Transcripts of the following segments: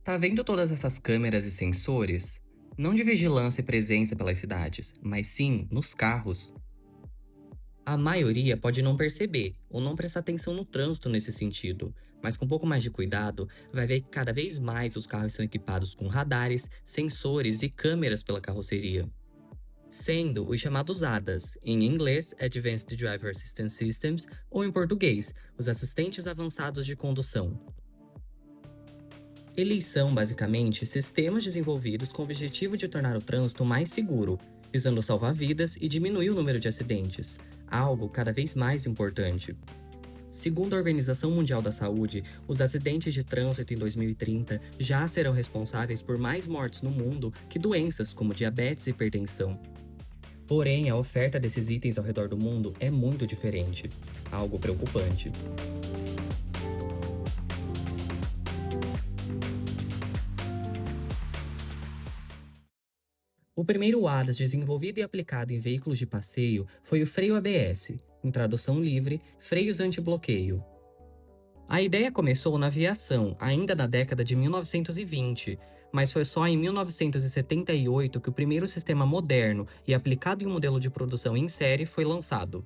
Tá vendo todas essas câmeras e sensores? Não de vigilância e presença pelas cidades, mas sim nos carros. A maioria pode não perceber ou não prestar atenção no trânsito nesse sentido, mas com um pouco mais de cuidado, vai ver que cada vez mais os carros são equipados com radares, sensores e câmeras pela carroceria. Sendo os chamados ADAS, em inglês Advanced Driver Assistance Systems, ou em português, os assistentes avançados de condução. Eles são, basicamente, sistemas desenvolvidos com o objetivo de tornar o trânsito mais seguro, visando salvar vidas e diminuir o número de acidentes, algo cada vez mais importante. Segundo a Organização Mundial da Saúde, os acidentes de trânsito em 2030 já serão responsáveis por mais mortes no mundo que doenças como diabetes e hipertensão. Porém, a oferta desses itens ao redor do mundo é muito diferente, algo preocupante. O primeiro ADAS desenvolvido e aplicado em veículos de passeio foi o freio ABS, em tradução livre, freios anti-bloqueio. A ideia começou na aviação, ainda na década de 1920, mas foi só em 1978 que o primeiro sistema moderno e aplicado em um modelo de produção em série foi lançado.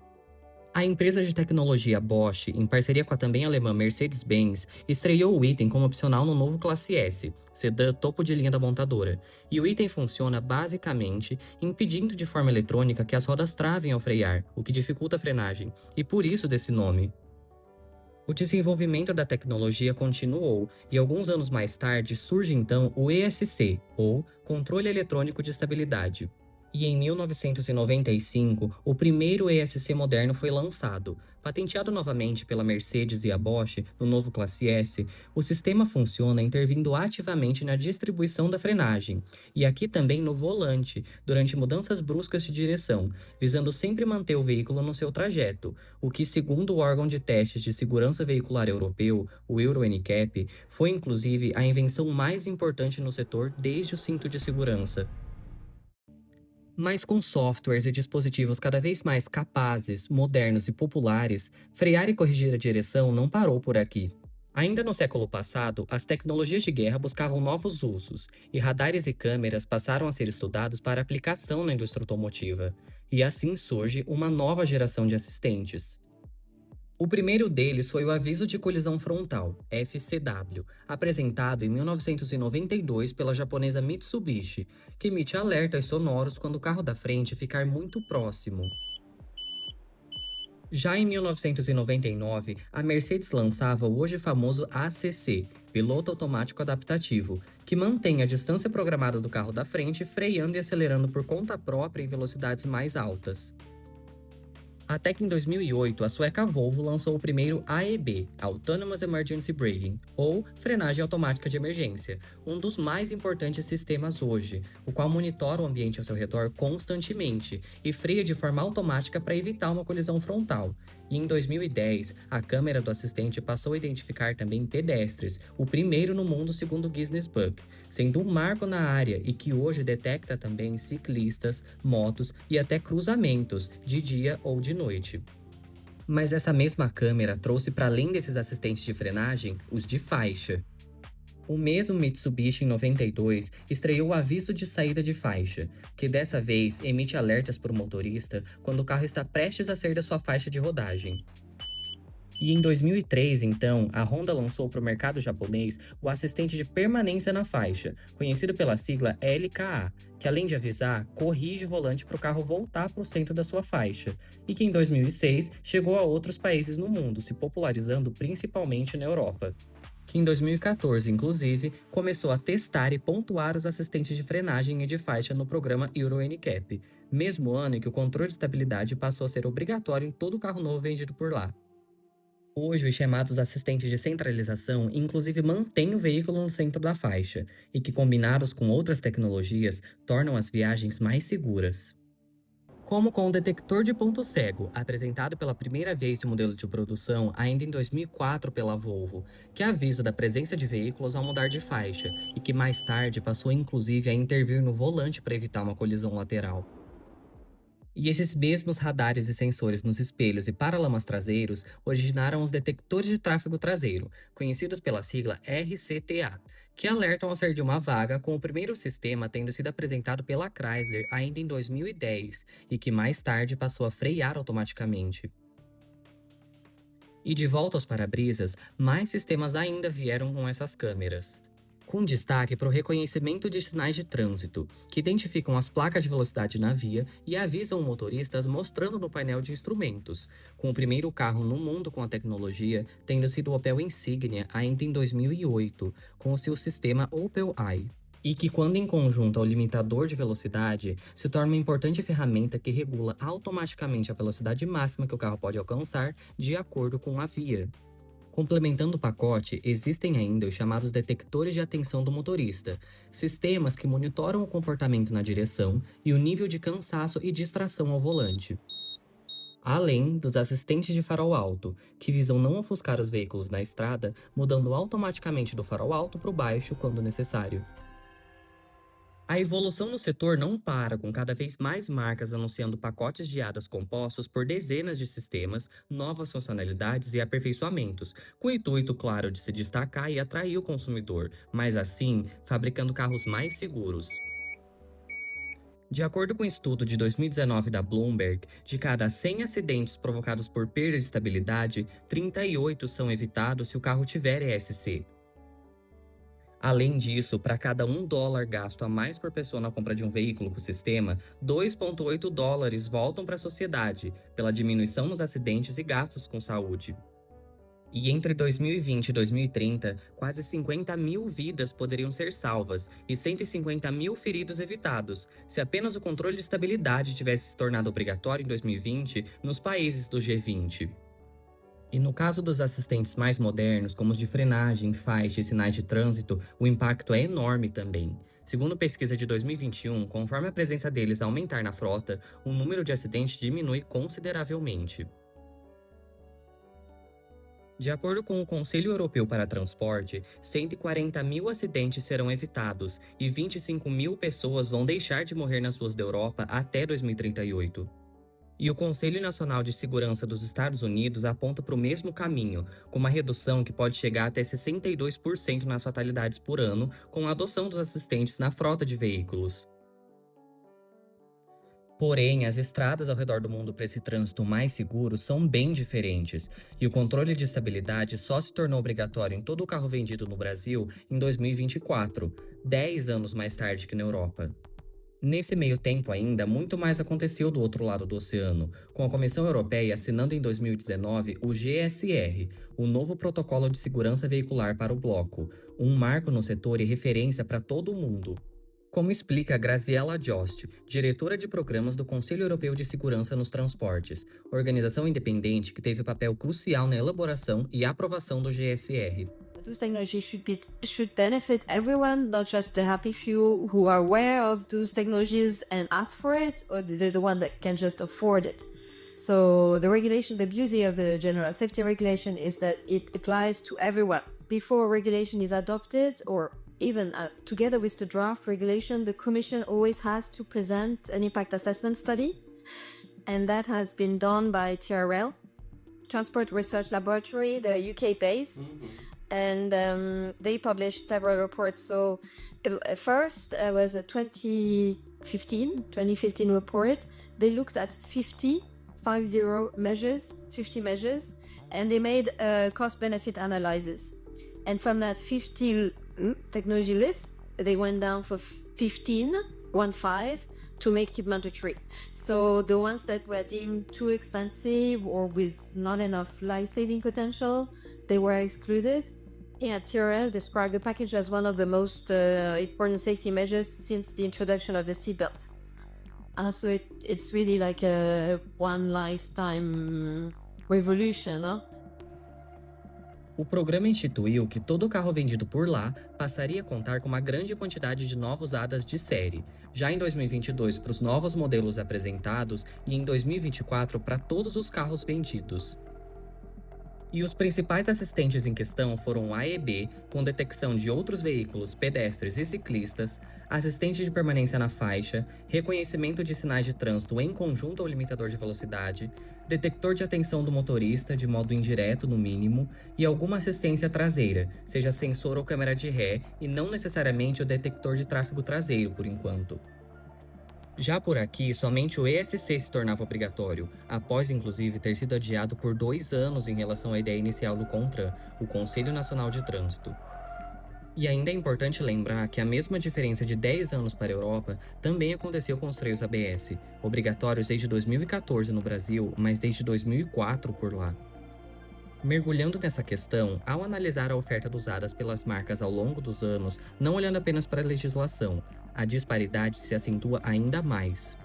A empresa de tecnologia Bosch, em parceria com a também alemã Mercedes-Benz, estreou o item como opcional no novo Classe S, sedã topo de linha da montadora, e o item funciona basicamente impedindo de forma eletrônica que as rodas travem ao frear, o que dificulta a frenagem, e por isso desse nome. O desenvolvimento da tecnologia continuou e alguns anos mais tarde surge então o ESC, ou Controle Eletrônico de Estabilidade. E em 1995, o primeiro ESC moderno foi lançado. Patenteado novamente pela Mercedes e a Bosch no novo Classe S, o sistema funciona intervindo ativamente na distribuição da frenagem, e aqui também no volante, durante mudanças bruscas de direção, visando sempre manter o veículo no seu trajeto, o que, segundo o órgão de testes de segurança veicular europeu, o Euro NCAP, foi inclusive a invenção mais importante no setor desde o cinto de segurança. Mas com softwares e dispositivos cada vez mais capazes, modernos e populares, frear e corrigir a direção não parou por aqui. Ainda no século passado, as tecnologias de guerra buscavam novos usos, e radares e câmeras passaram a ser estudados para aplicação na indústria automotiva. E assim surge uma nova geração de assistentes. O primeiro deles foi o Aviso de Colisão Frontal, FCW, apresentado em 1992 pela japonesa Mitsubishi, que emite alertas sonoros quando o carro da frente ficar muito próximo. Já em 1999, a Mercedes lançava o hoje famoso ACC, Piloto Automático Adaptativo, que mantém a distância programada do carro da frente freando e acelerando por conta própria em velocidades mais altas. Até que em 2008, a sueca Volvo lançou o primeiro AEB, Autonomous Emergency Braking, ou frenagem automática de emergência, um dos mais importantes sistemas hoje, o qual monitora o ambiente ao seu redor constantemente e freia de forma automática para evitar uma colisão frontal. E em 2010, a câmera do assistente passou a identificar também pedestres, o primeiro no mundo segundo o Guinness Book, sendo um marco na área e que hoje detecta também ciclistas, motos e até cruzamentos, de dia ou de noite. Mas essa mesma câmera trouxe para além desses assistentes de frenagem, os de faixa. O mesmo Mitsubishi em 92 estreou o aviso de saída de faixa, que dessa vez emite alertas para o motorista quando o carro está prestes a sair da sua faixa de rodagem. E em 2003, então, a Honda lançou para o mercado japonês o assistente de permanência na faixa, conhecido pela sigla LKA, que além de avisar, corrige o volante para o carro voltar para o centro da sua faixa, e que em 2006 chegou a outros países no mundo, se popularizando principalmente na Europa. Que em 2014, inclusive, começou a testar e pontuar os assistentes de frenagem e de faixa no programa Euro NCAP, mesmo ano em que o controle de estabilidade passou a ser obrigatório em todo carro novo vendido por lá. Hoje, os chamados assistentes de centralização inclusive mantêm o veículo no centro da faixa, e que, combinados com outras tecnologias, tornam as viagens mais seguras. Como com o detector de ponto cego, apresentado pela primeira vez no modelo de produção ainda em 2004 pela Volvo, que avisa da presença de veículos ao mudar de faixa, e que mais tarde passou inclusive a intervir no volante para evitar uma colisão lateral. E esses mesmos radares e sensores nos espelhos e paralamas traseiros originaram os detectores de tráfego traseiro, conhecidos pela sigla RCTA, que alertam ao sair de uma vaga, com o primeiro sistema tendo sido apresentado pela Chrysler ainda em 2010 e que mais tarde passou a frear automaticamente. E de volta aos para-brisas, mais sistemas ainda vieram com essas câmeras. Com destaque para o reconhecimento de sinais de trânsito, que identificam as placas de velocidade na via e avisam motoristas mostrando no painel de instrumentos, com o primeiro carro no mundo com a tecnologia tendo sido o Opel Insignia ainda em 2008, com o seu sistema Opel Eye. E que, quando em conjunto ao limitador de velocidade, se torna uma importante ferramenta que regula automaticamente a velocidade máxima que o carro pode alcançar de acordo com a via. Complementando o pacote, existem ainda os chamados detectores de atenção do motorista, sistemas que monitoram o comportamento na direção e o nível de cansaço e distração ao volante. Além dos assistentes de farol alto, que visam não ofuscar os veículos na estrada, mudando automaticamente do farol alto para o baixo quando necessário. A evolução no setor não para, com cada vez mais marcas anunciando pacotes de hadas compostos por dezenas de sistemas, novas funcionalidades e aperfeiçoamentos, com o intuito, claro, de se destacar e atrair o consumidor, mas assim, fabricando carros mais seguros. De acordo com um estudo de 2019 da Bloomberg, de cada 100 acidentes provocados por perda de estabilidade, 38 são evitados se o carro tiver ESC. Além disso, para cada $1 gasto a mais por pessoa na compra de um veículo com o sistema, $2,8 voltam para a sociedade, pela diminuição nos acidentes e gastos com saúde. E entre 2020 e 2030, quase 50 mil vidas poderiam ser salvas e 150 mil feridos evitados, se apenas o controle de estabilidade tivesse se tornado obrigatório em 2020 nos países do G20. E no caso dos assistentes mais modernos, como os de frenagem, faixa e sinais de trânsito, o impacto é enorme também. Segundo pesquisa de 2021, conforme a presença deles aumentar na frota, o número de acidentes diminui consideravelmente. De acordo com o Conselho Europeu para Transporte, 140 mil acidentes serão evitados e 25 mil pessoas vão deixar de morrer nas ruas da Europa até 2038. E o Conselho Nacional de Segurança dos Estados Unidos aponta para o mesmo caminho, com uma redução que pode chegar até 62% nas fatalidades por ano, com a adoção dos assistentes na frota de veículos. Porém, as estradas ao redor do mundo para esse trânsito mais seguro são bem diferentes, e o controle de estabilidade só se tornou obrigatório em todo o carro vendido no Brasil em 2024, 10 anos mais tarde que na Europa. Nesse meio tempo ainda, muito mais aconteceu do outro lado do oceano, com a Comissão Europeia assinando em 2019 o GSR, o novo Protocolo de Segurança Veicular para o Bloco, um marco no setor e referência para todo o mundo. Como explica Graziella Jost, diretora de programas do Conselho Europeu de Segurança nos Transportes, organização independente que teve papel crucial na elaboração e aprovação do GSR. Those technologies should benefit everyone, not just the happy few who are aware of those technologies and ask for it, or the one that can just afford it. So the regulation, the beauty of the general safety regulation is that it applies to everyone. Before regulation is adopted, or even together with the draft regulation, the Commission always has to present an impact assessment study, and that has been done by TRL, Transport Research Laboratory, the UK-based. And they published several reports. So first was a 2015 report. They looked at 50 measures, and they made a cost-benefit analysis. And from that 50 technology list, they went down for 15 to make it mandatory. So the ones that were deemed too expensive or with not enough life-saving potential, they were excluded. Yeah, TRL described the package as one of the most important safety measures since the introduction of the seatbelt. So it's really like a one lifetime revolution, huh? O programa instituiu que todo carro vendido por lá passaria a contar com uma grande quantidade de novos hadas de série, já em 2022 para os novos modelos apresentados e em 2024 para todos os carros vendidos. E os principais assistentes em questão foram o AEB, com detecção de outros veículos, pedestres e ciclistas, assistente de permanência na faixa, reconhecimento de sinais de trânsito em conjunto ao limitador de velocidade, detector de atenção do motorista de modo indireto no mínimo e alguma assistência traseira, seja sensor ou câmera de ré, e não necessariamente o detector de tráfego traseiro por enquanto. Já por aqui, somente o ESC se tornava obrigatório, após inclusive ter sido adiado por 2 anos em relação à ideia inicial do CONTRAN, o Conselho Nacional de Trânsito. E ainda é importante lembrar que a mesma diferença de 10 anos para a Europa também aconteceu com os freios ABS, obrigatórios desde 2014 no Brasil, mas desde 2004 por lá. Mergulhando nessa questão, ao analisar a oferta usadas pelas marcas ao longo dos anos, não olhando apenas para a legislação, a disparidade se acentua ainda mais.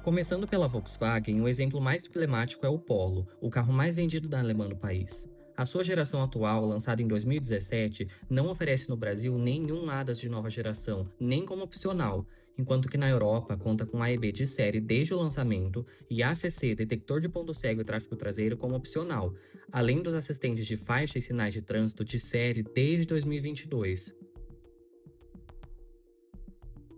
Começando pela Volkswagen, o exemplo mais emblemático é o Polo, o carro mais vendido da Alemanha no país. A sua geração atual, lançada em 2017, não oferece no Brasil nenhum ADAS de nova geração, nem como opcional, enquanto que na Europa conta com AEB de série desde o lançamento e ACC, detector de ponto cego e tráfego traseiro, como opcional, além dos assistentes de faixa e sinais de trânsito de série desde 2022.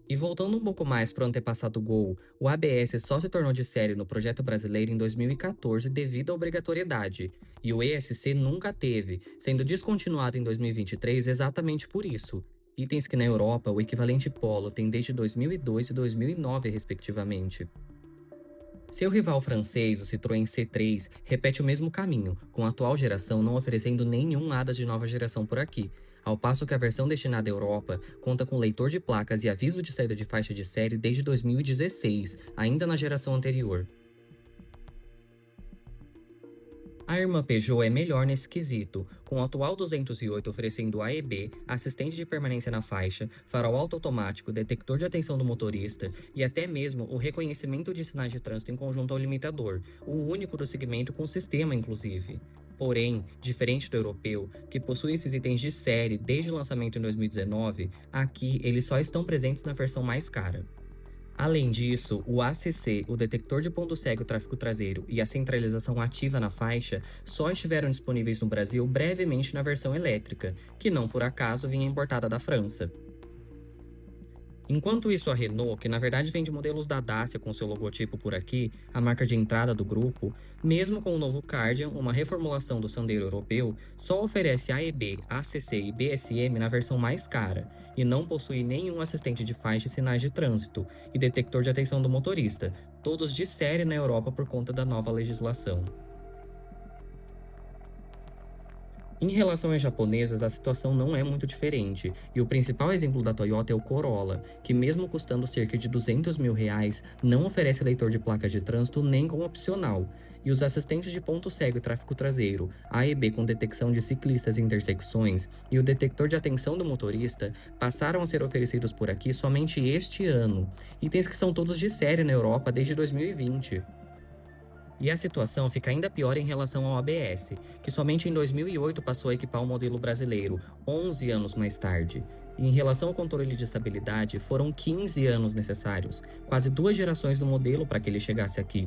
E voltando um pouco mais para o antepassado Gol, o ABS só se tornou de série no projeto brasileiro em 2014 devido à obrigatoriedade, e o ESC nunca teve, sendo descontinuado em 2023 exatamente por isso. Itens que na Europa o equivalente Polo tem desde 2002 e 2009, respectivamente. Seu rival francês, o Citroën C3, repete o mesmo caminho, com a atual geração não oferecendo nenhum ADAS de nova geração por aqui, ao passo que a versão destinada à Europa conta com leitor de placas e aviso de saída de faixa de série desde 2016, ainda na geração anterior. A irmã Peugeot é melhor nesse quesito, com o atual 208 oferecendo AEB, assistente de permanência na faixa, farol automático, detector de atenção do motorista e até mesmo o reconhecimento de sinais de trânsito em conjunto ao limitador, o único do segmento com sistema inclusive. Porém, diferente do europeu, que possui esses itens de série desde o lançamento em 2019, aqui eles só estão presentes na versão mais cara. Além disso, o ACC, o detector de ponto cego tráfego traseiro e a centralização ativa na faixa só estiveram disponíveis no Brasil brevemente na versão elétrica, que não por acaso vinha importada da França. Enquanto isso, a Renault, que na verdade vende modelos da Dacia com seu logotipo por aqui, a marca de entrada do grupo, mesmo com o novo Kardian, uma reformulação do Sandero europeu, só oferece AEB, ACC e BSM na versão mais cara, e não possui nenhum assistente de faixa e sinais de trânsito, e detector de atenção do motorista, todos de série na Europa por conta da nova legislação. Em relação às japonesas, a situação não é muito diferente, e o principal exemplo da Toyota é o Corolla, que mesmo custando cerca de R$200 mil, não oferece leitor de placas de trânsito nem como opcional, e os assistentes de ponto cego e tráfego traseiro, AEB com detecção de ciclistas em intersecções e o detector de atenção do motorista passaram a ser oferecidos por aqui somente este ano, itens que são todos de série na Europa desde 2020. E a situação fica ainda pior em relação ao ABS, que somente em 2008 passou a equipar o modelo brasileiro, 11 anos mais tarde. E em relação ao controle de estabilidade, foram 15 anos necessários, quase 2 gerações do modelo para que ele chegasse aqui.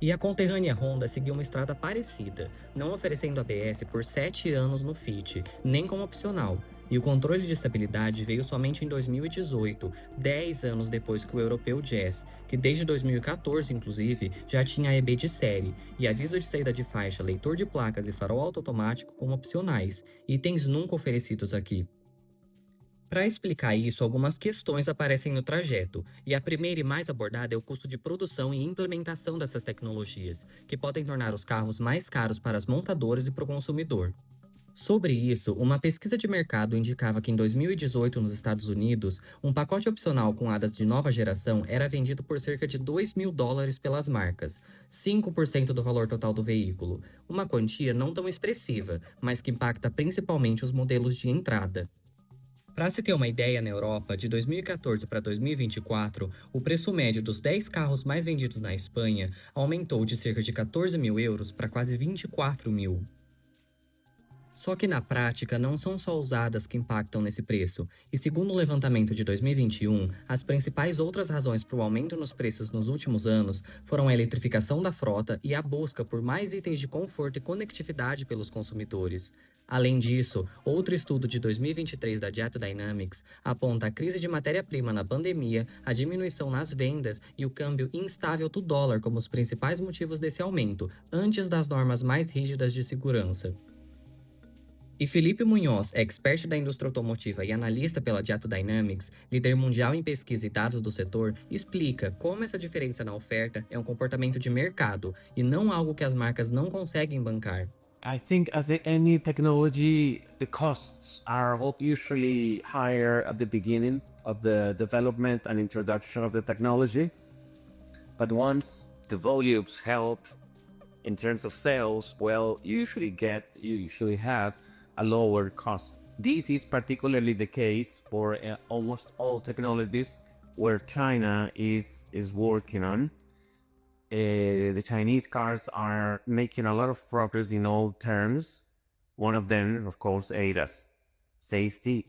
E a conterrânea Honda seguiu uma estrada parecida, não oferecendo ABS por 7 anos no Fit, nem como opcional, e o controle de estabilidade veio somente em 2018, 10 anos depois que o europeu Jazz, que desde 2014 inclusive já tinha AEB de série, e aviso de saída de faixa, leitor de placas e farol automático como opcionais, itens nunca oferecidos aqui. Para explicar isso, algumas questões aparecem no trajeto, e a primeira e mais abordada é o custo de produção e implementação dessas tecnologias, que podem tornar os carros mais caros para as montadoras e para o consumidor. Sobre isso, uma pesquisa de mercado indicava que em 2018 nos Estados Unidos, um pacote opcional com ADAS de nova geração era vendido por cerca de $2.000 pelas marcas, 5% do valor total do veículo, uma quantia não tão expressiva, mas que impacta principalmente os modelos de entrada. Para se ter uma ideia, na Europa, de 2014 para 2024, o preço médio dos 10 carros mais vendidos na Espanha aumentou de cerca de 14 mil euros para quase 24 mil. Só que na prática não são só usadas que impactam nesse preço, e segundo o levantamento de 2021, as principais outras razões para o aumento nos preços nos últimos anos foram a eletrificação da frota e a busca por mais itens de conforto e conectividade pelos consumidores. Além disso, outro estudo de 2023 da Jet Dynamics aponta a crise de matéria-prima na pandemia, a diminuição nas vendas e o câmbio instável do dólar como os principais motivos desse aumento, antes das normas mais rígidas de segurança. E Felipe Munhoz, expert da indústria automotiva e analista pela Jet Dynamics, líder mundial em pesquisa e dados do setor, explica como essa diferença na oferta é um comportamento de mercado e não algo que as marcas não conseguem bancar. I think as in any technology, the costs are usually higher at the beginning of the development and introduction of the technology. But once the volumes help in terms of sales, well, you usually have a lower cost. This is particularly the case for almost all technologies where China is working on. The Chinese cars are making a lot of progress in all terms. One of them, of course, ADAS, safety.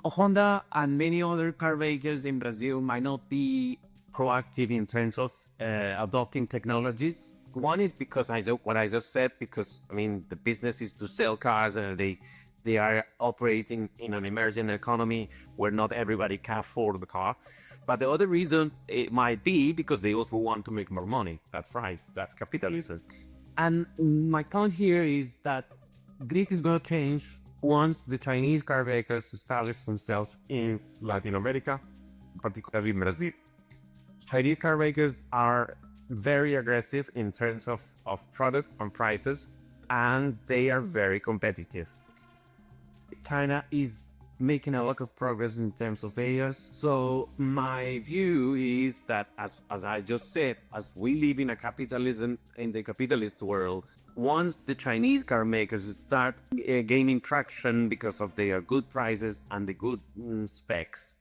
Honda and many other car makers in Brazil might not be proactive in terms of adopting technologies. One is because what I just said, because I mean the business is to sell cars and they are operating in an emerging economy where not everybody can afford the car. But the other reason it might be because they also want to make more money. That's right, that's capitalism. And my point here is that this is going to change once the Chinese car makers establish themselves in Latin America, particularly Brazil. Chinese car makers are very aggressive in terms of product and prices, and they are very competitive. China is making a lot of progress in terms of areas. So my view is that as I just said, as we live in the capitalist world, once the Chinese car makers start gaining traction because of their good prices and the good specs,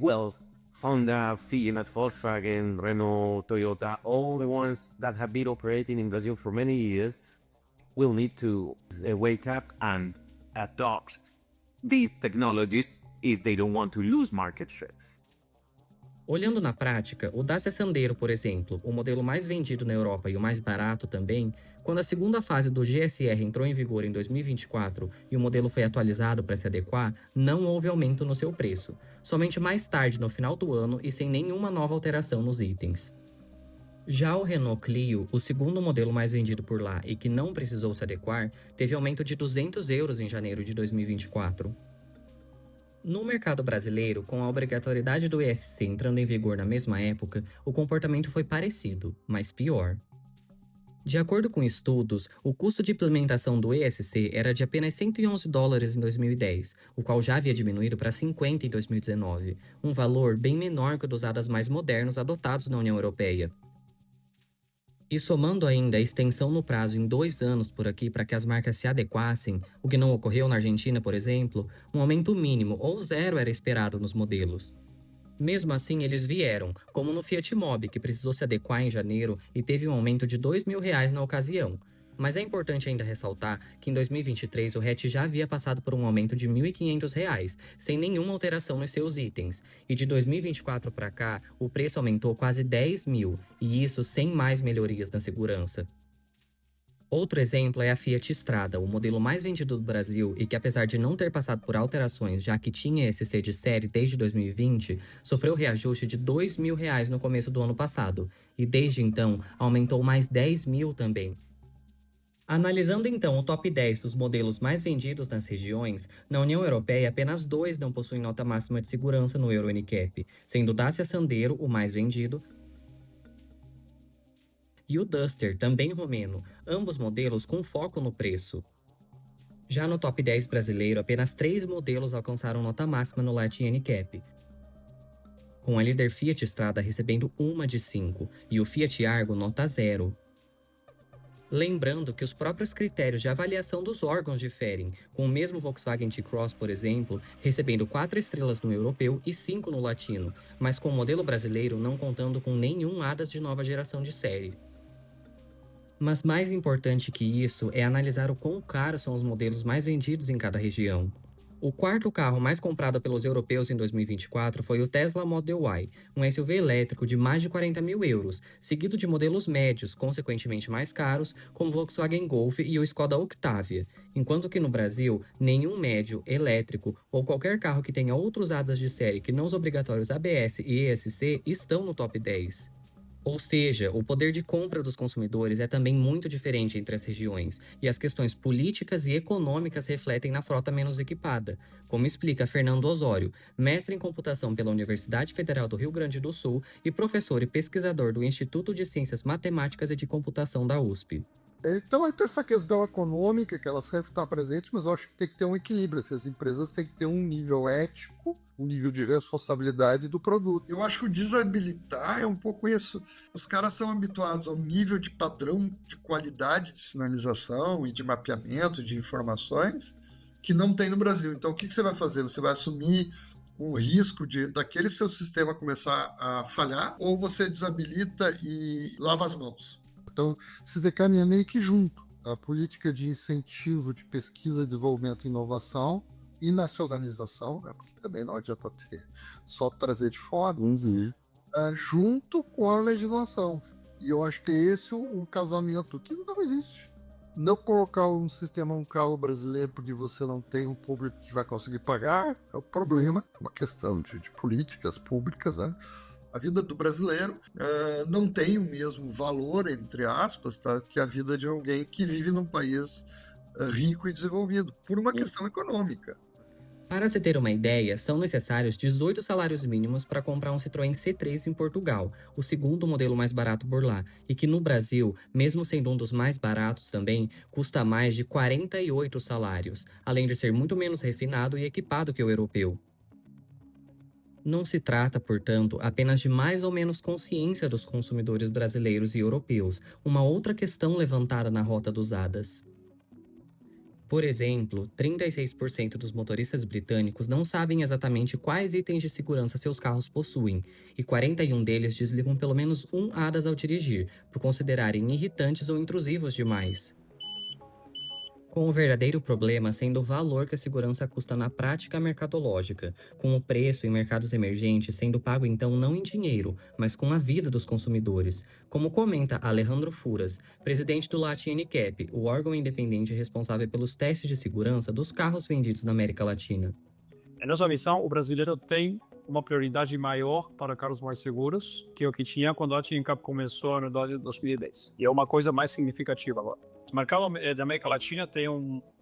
well, Honda, Fiat, Volkswagen, Renault, Toyota, all the ones that have been operating in Brazil for many years will need to wake up and adopt these technologies if they don't want to lose market share. Olhando na prática, o Dacia Sandero, por exemplo, o modelo mais vendido na Europa e o mais barato também, quando a segunda fase do GSR entrou em vigor em 2024 e o modelo foi atualizado para se adequar, não houve aumento no seu preço, somente mais tarde no final do ano e sem nenhuma nova alteração nos itens. Já o Renault Clio, o segundo modelo mais vendido por lá e que não precisou se adequar, teve aumento de €200 em janeiro de 2024. No mercado brasileiro, com a obrigatoriedade do ESC entrando em vigor na mesma época, o comportamento foi parecido, mas pior. De acordo com estudos, o custo de implementação do ESC era de apenas $111 em 2010, o qual já havia diminuído para 50 em 2019, um valor bem menor que o dos ADAS mais modernos adotados na União Europeia. E somando ainda a extensão no prazo em 2 anos por aqui para que as marcas se adequassem, o que não ocorreu na Argentina, por exemplo, um aumento mínimo ou zero era esperado nos modelos. Mesmo assim, eles vieram, como no Fiat Mobi, que precisou se adequar em janeiro e teve um aumento de R$2.000 na ocasião. Mas é importante ainda ressaltar que em 2023 o hatch já havia passado por um aumento de R$1.500, sem nenhuma alteração nos seus itens, e de 2024 para cá o preço aumentou quase R$10.000, e isso sem mais melhorias na segurança. Outro exemplo é a Fiat Strada, o modelo mais vendido do Brasil e que, apesar de não ter passado por alterações, já que tinha ESC de série desde 2020, sofreu reajuste de R$2.000 no começo do ano passado, e desde então aumentou mais R$10.000 também. Analisando então o top 10 dos modelos mais vendidos nas regiões, na União Europeia apenas 2 não possuem nota máxima de segurança no Euro NCAP, sendo o Dacia Sandero o mais vendido e o Duster, também romeno, ambos modelos com foco no preço. Já no top 10 brasileiro, apenas 3 modelos alcançaram nota máxima no Latin NCAP, com a líder Fiat Strada recebendo 1 de 5 e o Fiat Argo nota 0. Lembrando que os próprios critérios de avaliação dos órgãos diferem, com o mesmo Volkswagen T-Cross, por exemplo, recebendo 4 estrelas no europeu e 5 no latino, mas com o modelo brasileiro não contando com nenhum ADAS de nova geração de série. Mas mais importante que isso é analisar o quão caros são os modelos mais vendidos em cada região. O quarto carro mais comprado pelos europeus em 2024 foi o Tesla Model Y, um SUV elétrico de mais de 40 mil euros, seguido de modelos médios, consequentemente mais caros, como o Volkswagen Golf e o Skoda Octavia, enquanto que no Brasil, nenhum médio, elétrico ou qualquer carro que tenha outros ADAS de série que não os obrigatórios ABS e ESC estão no top 10. Ou seja, o poder de compra dos consumidores é também muito diferente entre as regiões, e as questões políticas e econômicas refletem na frota menos equipada, como explica Fernando Osório, mestre em computação pela Universidade Federal do Rio Grande do Sul e professor e pesquisador do Instituto de Ciências Matemáticas e de Computação da USP. Então, tem essa questão econômica que ela sempre está presente, mas eu acho que tem que ter um equilíbrio. Essas empresas têm que ter um nível ético, um nível de responsabilidade do produto. Eu acho que o desabilitar é um pouco isso. Os caras estão habituados ao nível de padrão de qualidade de sinalização e de mapeamento de informações que não tem no Brasil. Então, o que você vai fazer? Você vai assumir o risco daquele seu sistema começar a falhar, ou você desabilita e lava as mãos? Então, se caminha meio que junto. A política de incentivo de pesquisa, desenvolvimento e inovação e nacionalização, né, porque também não adianta só trazer de fora, junto com a legislação. E eu acho que é esse um casamento que não existe. Não colocar um sistema, um carro brasileiro porque você não tem um público que vai conseguir pagar é o problema. É uma questão de políticas públicas, né? A vida do brasileiro não tem o mesmo valor, entre aspas, tá, que a vida de alguém que vive num país rico e desenvolvido, por uma questão econômica. Para se ter uma ideia, são necessários 18 salários mínimos para comprar um Citroën C3 em Portugal, o segundo modelo mais barato por lá, e que no Brasil, mesmo sendo um dos mais baratos também, custa mais de 48 salários, além de ser muito menos refinado e equipado que o europeu. Não se trata, portanto, apenas de mais ou menos consciência dos consumidores brasileiros e europeus, uma outra questão levantada na rota dos ADAS. Por exemplo, 36% dos motoristas britânicos não sabem exatamente quais itens de segurança seus carros possuem, e 41 deles desligam pelo menos um ADAS ao dirigir, por considerarem irritantes ou intrusivos demais. Com o verdadeiro problema sendo o valor que a segurança custa na prática mercadológica, com o preço em mercados emergentes sendo pago então não em dinheiro, mas com a vida dos consumidores, como comenta Alejandro Furas, presidente do Latin NCAP, o órgão independente responsável pelos testes de segurança dos carros vendidos na América Latina. Em nossa visão, o brasileiro tem uma prioridade maior para carros mais seguros que o que tinha quando a Latin NCAP começou no ano de 2010. E é uma coisa mais significativa agora. O mercado da América Latina tem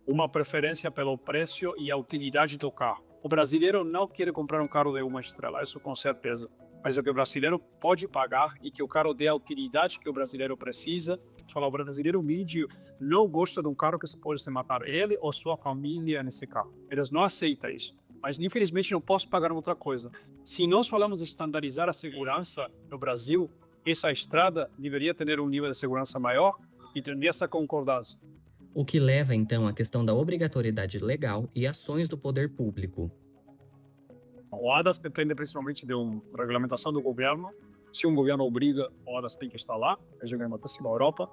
uma preferência pelo preço e a utilidade do carro. O brasileiro não quer comprar um carro de uma estrela, isso com certeza. Mas o que o brasileiro pode pagar e que o carro dê a utilidade que o brasileiro precisa. O brasileiro médio não gosta de um carro que você pode se matar ele ou sua família nesse carro. Eles não aceitam isso. Mas, infelizmente, não posso pagar outra coisa. Se nós falamos de estandarizar a segurança no Brasil, essa estrada deveria ter um nível de segurança maior e ter essa concordância. O que leva, então, à questão da obrigatoriedade legal e ações do poder público. O ADAS depende principalmente de uma regulamentação do governo. Se um governo obriga, o ADAS tem que estar lá, regulamentação da Europa.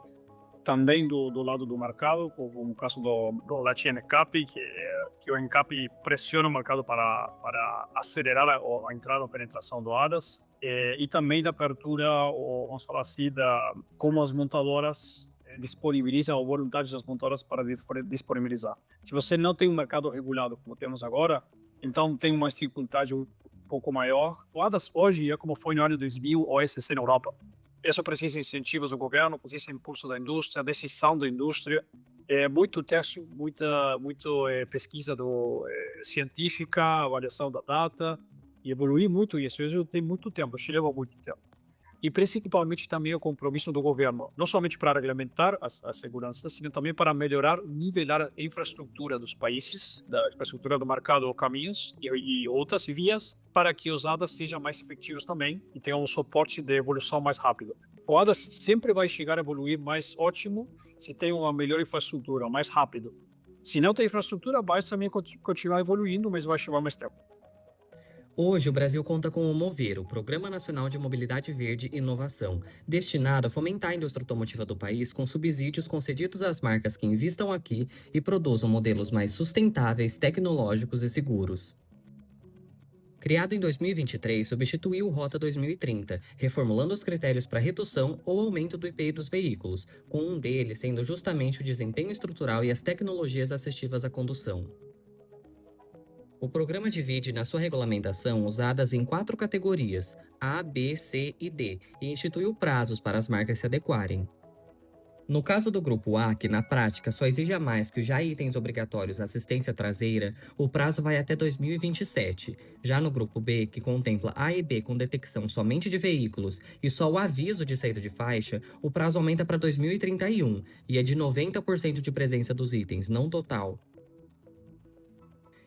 Também do lado do mercado, como no caso do Latin NCAP, que o NCAP pressiona o mercado para acelerar a entrada e penetração do ADAS. E também da abertura, vamos falar assim, como as montadoras disponibilizam a vontade das montadoras para disponibilizar. Se você não tem um mercado regulado como temos agora, então tem uma dificuldade um pouco maior. O ADAS hoje é como foi no ano 2000 o ESC na Europa. Isso precisa de incentivos do governo, precisa de impulso da indústria, decisão da indústria, muito teste, muita pesquisa científica, avaliação da data, e evoluir muito isso. Isso tem muito tempo, isso leva muito tempo. E principalmente também o compromisso do governo, não somente para regulamentar a segurança, sino também para melhorar, nivelar a infraestrutura dos países, da infraestrutura do mercado, caminhos e outras vias, para que os ADAS sejam mais efetivos também e tenham um suporte de evolução mais rápido. O ADAS sempre vai chegar a evoluir mais ótimo se tem uma melhor infraestrutura, mais rápido. Se não tem infraestrutura, vai também continuar evoluindo, mas vai chamar mais tempo. Hoje, o Brasil conta com o MOVER, o Programa Nacional de Mobilidade Verde e Inovação, destinado a fomentar a indústria automotiva do país com subsídios concedidos às marcas que investam aqui e produzam modelos mais sustentáveis, tecnológicos e seguros. Criado em 2023, substituiu o Rota 2030, reformulando os critérios para redução ou aumento do IPI dos veículos, com um deles sendo justamente o desempenho estrutural e as tecnologias assistivas à condução. O programa divide na sua regulamentação usadas em 4 categorias, A, B, C e D, e instituiu prazos para as marcas se adequarem. No caso do grupo A, que na prática só exige a mais que os já itens obrigatórios assistência traseira, o prazo vai até 2027. Já no grupo B, que contempla A e B com detecção somente de veículos e só o aviso de saída de faixa, o prazo aumenta para 2031 e é de 90% de presença dos itens, não total.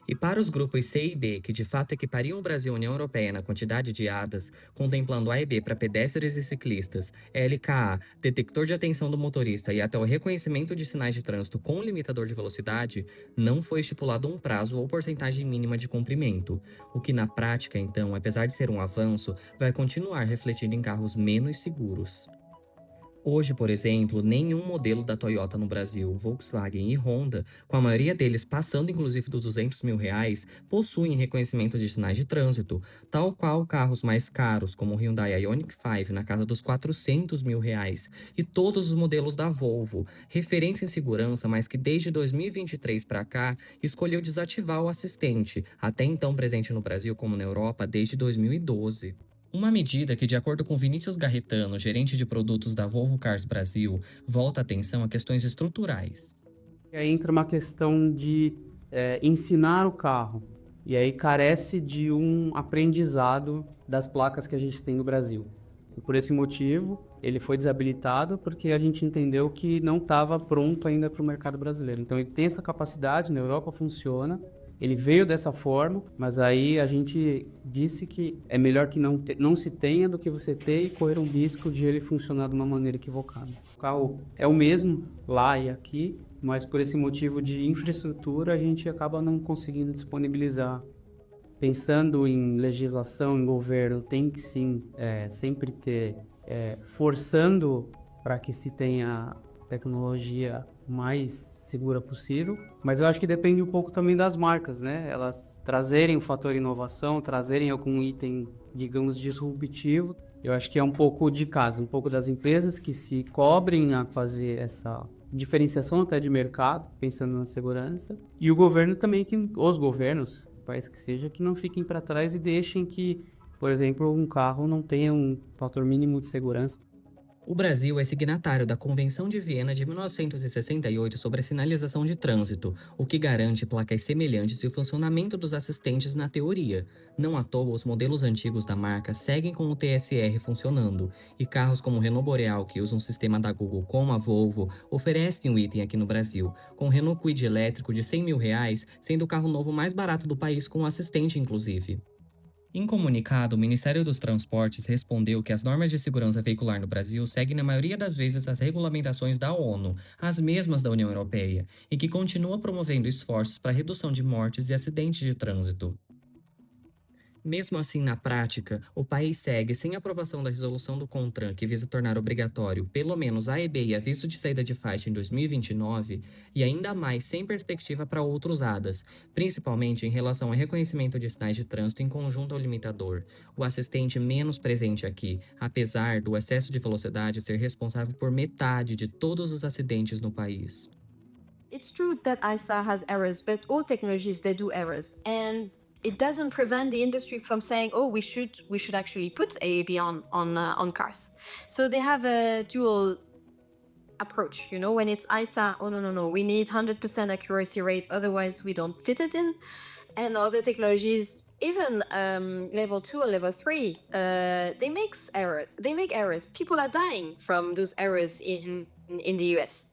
E para os grupos C e D, que de fato equipariam o Brasil à União Europeia na quantidade de ADAS, contemplando A e B para pedestres e ciclistas, LKA, detector de atenção do motorista e até o reconhecimento de sinais de trânsito com limitador de velocidade, não foi estipulado um prazo ou porcentagem mínima de cumprimento, o que na prática, então, apesar de ser um avanço, vai continuar refletindo em carros menos seguros. Hoje, por exemplo, nenhum modelo da Toyota no Brasil, Volkswagen e Honda, com a maioria deles passando inclusive dos R$200 mil, possuem reconhecimento de sinais de trânsito, tal qual carros mais caros, como o Hyundai Ioniq 5, na casa dos R$400 mil, e todos os modelos da Volvo, referência em segurança, mas que desde 2023 para cá escolheu desativar o assistente, até então presente no Brasil como na Europa desde 2012. Uma medida que, de acordo com Vinícius Garretano, gerente de produtos da Volvo Cars Brasil, volta a atenção a questões estruturais. E aí entra uma questão de ensinar o carro, e aí carece de um aprendizado das placas que a gente tem no Brasil. E por esse motivo, ele foi desabilitado porque a gente entendeu que não estava pronto ainda para o mercado brasileiro. Então ele tem essa capacidade, na Europa funciona, ele veio dessa forma, mas aí a gente disse que é melhor que não se tenha do que você ter e correr um risco de ele funcionar de uma maneira equivocada. O carro é o mesmo lá e aqui, mas por esse motivo de infraestrutura a gente acaba não conseguindo disponibilizar. Pensando em legislação, em governo, tem que sim sempre ter, forçando para que se tenha tecnologia mais segura possível, mas eu acho que depende um pouco também das marcas, né? Elas trazerem o fator inovação, trazerem algum item, digamos, disruptivo. Eu acho que é um pouco de casa, um pouco das empresas que se cobrem a fazer essa diferenciação até de mercado, pensando na segurança, e o governo também, os governos, país que seja, que não fiquem para trás e deixem que, por exemplo, um carro não tenha um fator mínimo de segurança. O Brasil é signatário da Convenção de Viena de 1968 sobre a sinalização de trânsito, o que garante placas semelhantes e o funcionamento dos assistentes na teoria. Não à toa, os modelos antigos da marca seguem com o TSR funcionando, e carros como o Renault Boreal, que usam um sistema da Google como a Volvo, oferecem o item aqui no Brasil, com o Renault Kwid elétrico de R$100 mil, sendo o carro novo mais barato do país com assistente inclusive. Em comunicado, o Ministério dos Transportes respondeu que as normas de segurança veicular no Brasil seguem na maioria das vezes as regulamentações da ONU, as mesmas da União Europeia, e que continua promovendo esforços para a redução de mortes e acidentes de trânsito. Mesmo assim, na prática, o país segue sem aprovação da resolução do CONTRAN, que visa tornar obrigatório pelo menos A e B e aviso de saída de faixa em 2029, e ainda mais sem perspectiva para outros ADAS, principalmente em relação ao reconhecimento de sinais de trânsito em conjunto ao limitador, o assistente menos presente aqui, apesar do excesso de velocidade ser responsável por metade de todos os acidentes no país. It's true that ISA has errors, but all technologies, they do errors. And it doesn't prevent the industry from saying, oh, we should actually put AAB on cars. So they have a dual approach, you know, when it's ISA, oh no, we need 100% accuracy rate, otherwise we don't fit it in. And other technologies, even level 2 or level 3, they make errors. People are dying from those errors in the US.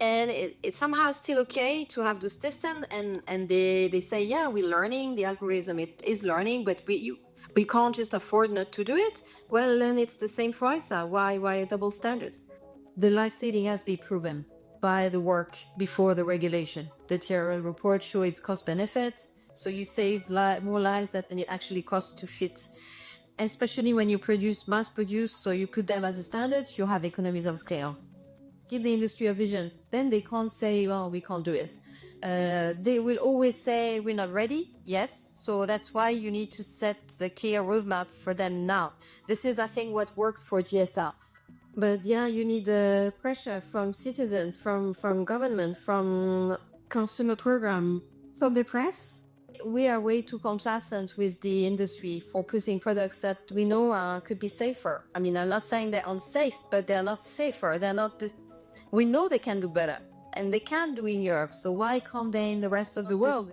And it's somehow still okay to have those systems, and they say, yeah, we're learning, the algorithm is learning, but we can't just afford not to do it. Well, then it's the same for ISA. Why a double standard? The life saving has been proven by the work before the regulation. The TRL report showed its cost benefits. So you save more lives than it actually costs to fit. Especially when you mass produce, so you put them as a standard, you have economies of scale. Give the industry a vision, then they can't say, well, we can't do it. They will always say, we're not ready. Yes, so that's why you need to set the clear roadmap for them now. This is, I think, what works for GSR. But yeah, you need the pressure from citizens, from government, from consumer program, from the press. We are way too complacent with the industry for pushing products that we know could be safer. I mean, I'm not saying they're unsafe, but they're not safer. They're not. We know they can do better, and they can do in Europe. So why can't they in the rest of the world?